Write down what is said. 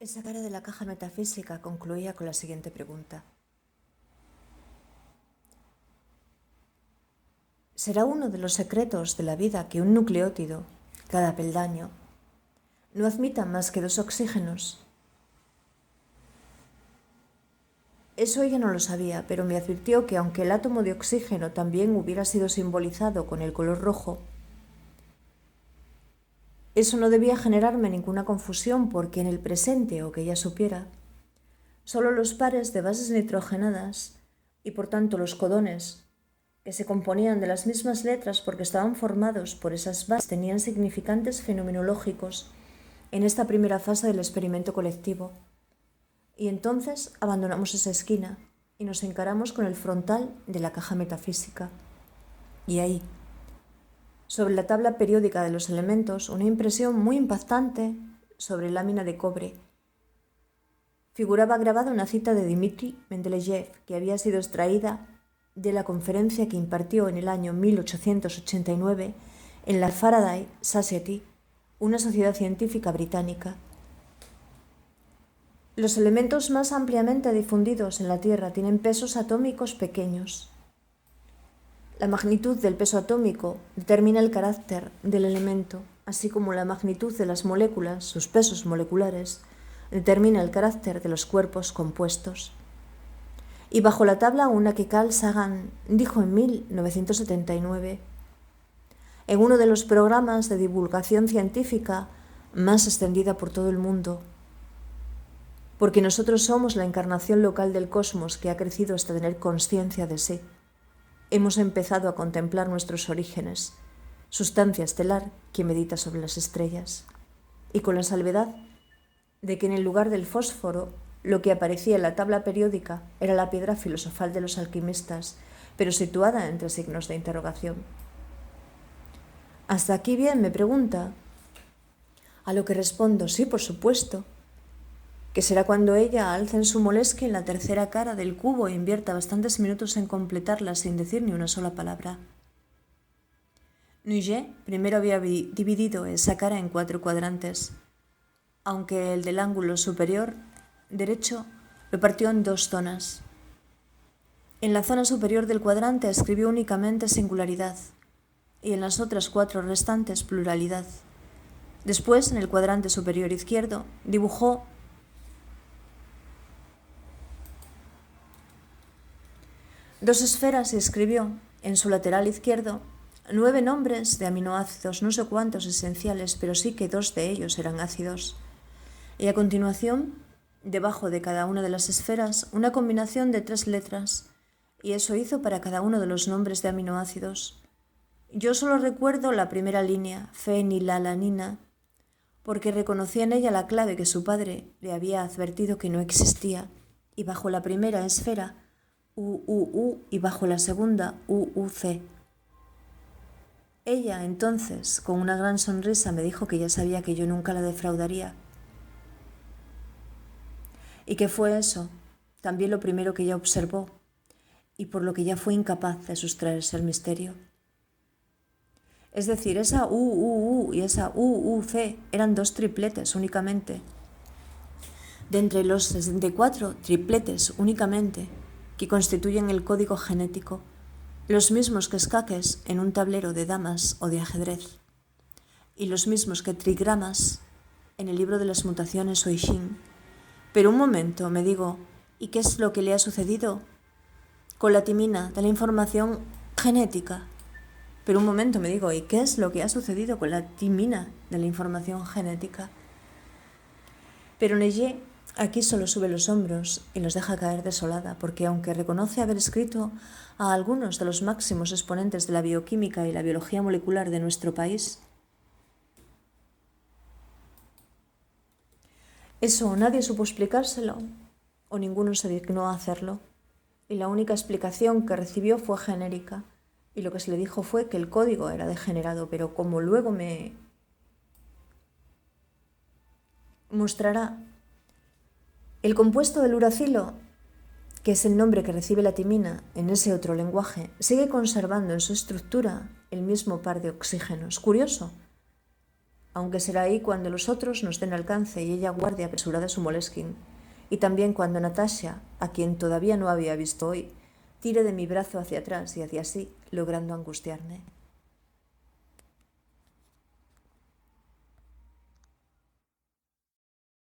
Esa cara de la caja metafísica concluía con la siguiente pregunta. ¿Será uno de los secretos de la vida que un nucleótido, cada peldaño, no admita más que 2 oxígenos? Eso ella no lo sabía, pero me advirtió que aunque el átomo de oxígeno también hubiera sido simbolizado con el color rojo, eso no debía generarme ninguna confusión porque en el presente, o que ella supiera, solo los pares de bases nitrogenadas y por tanto los codones, que se componían de las mismas letras porque estaban formados por esas bases, tenían significantes fenomenológicos en esta primera fase del experimento colectivo. Y entonces abandonamos esa esquina y nos encaramos con el frontal de la caja metafísica. Y ahí, sobre la tabla periódica de los elementos, una impresión muy impactante sobre lámina de cobre. Figuraba grabada una cita de Dmitri Mendeleev que había sido extraída de la conferencia que impartió en el año 1889 en la Faraday Society, una sociedad científica británica. Los elementos más ampliamente difundidos en la Tierra tienen pesos atómicos pequeños. La magnitud del peso atómico determina el carácter del elemento, así como la magnitud de las moléculas, sus pesos moleculares, determina el carácter de los cuerpos compuestos. Y bajo la tabla una que Carl Sagan dijo en 1979, en uno de los programas de divulgación científica más extendida por todo el mundo, porque nosotros somos la encarnación local del cosmos que ha crecido hasta tener conciencia de sí. Hemos empezado a contemplar nuestros orígenes, sustancia estelar que medita sobre las estrellas, y con la salvedad de que en el lugar del fósforo lo que aparecía en la tabla periódica era la piedra filosofal de los alquimistas, pero situada entre signos de interrogación. ¿Hasta aquí bien?, me pregunta. A lo que respondo, sí, por supuesto, que será cuando ella alce en su molesquia en la tercera cara del cubo e invierta bastantes minutos en completarla sin decir ni una sola palabra. Nugent primero había dividido esa cara en 4 cuadrantes, aunque el del ángulo superior derecho lo partió en 2 zonas. En la zona superior del cuadrante escribió únicamente singularidad y en las otras 4 restantes pluralidad. Después, en el cuadrante superior izquierdo, dibujó dos esferas y escribió, en su lateral izquierdo, 9 nombres de aminoácidos, no sé cuántos esenciales, pero sí que 2 de ellos eran ácidos. Y a continuación, debajo de cada una de las esferas, una combinación de 3 letras, y eso hizo para cada uno de los nombres de aminoácidos. Yo solo recuerdo la primera línea, fenilalanina, porque reconocí en ella la clave que su padre le había advertido que no existía, y bajo la primera esfera, UUU, y bajo la segunda, UUC. Ella, entonces, con una gran sonrisa, me dijo que ya sabía que yo nunca la defraudaría. ¿Y qué fue eso? También lo primero que ella observó, y por lo que ya fue incapaz de sustraerse al misterio. Es decir, esa UUU y esa UUC eran 2 tripletes únicamente. De entre los 64 tripletes únicamente que constituyen el código genético, los mismos que escaques en un tablero de damas o de ajedrez, y los mismos que trigramas en el libro de las mutaciones o I Ching. Pero un momento, me digo, ¿y qué es lo que le ha sucedido con la timina de la información genética? Pero un momento, me digo, ¿y qué es lo que ha sucedido con la timina de la información genética? Pero Neye aquí solo sube los hombros y los deja caer desolada, porque aunque reconoce haber escrito a algunos de los máximos exponentes de la bioquímica y la biología molecular de nuestro país, eso nadie supo explicárselo, o ninguno se dignó a hacerlo, y la única explicación que recibió fue genérica, y lo que se le dijo fue que el código era degenerado, pero como luego me mostrará, el compuesto del uracilo, que es el nombre que recibe la timina en ese otro lenguaje, sigue conservando en su estructura el mismo par de oxígenos. Curioso, aunque será ahí cuando los otros nos den alcance y ella guarde apresurada su Moleskine, y también cuando Natasha, a quien todavía no había visto hoy, tire de mi brazo hacia atrás y hacia sí, logrando angustiarme.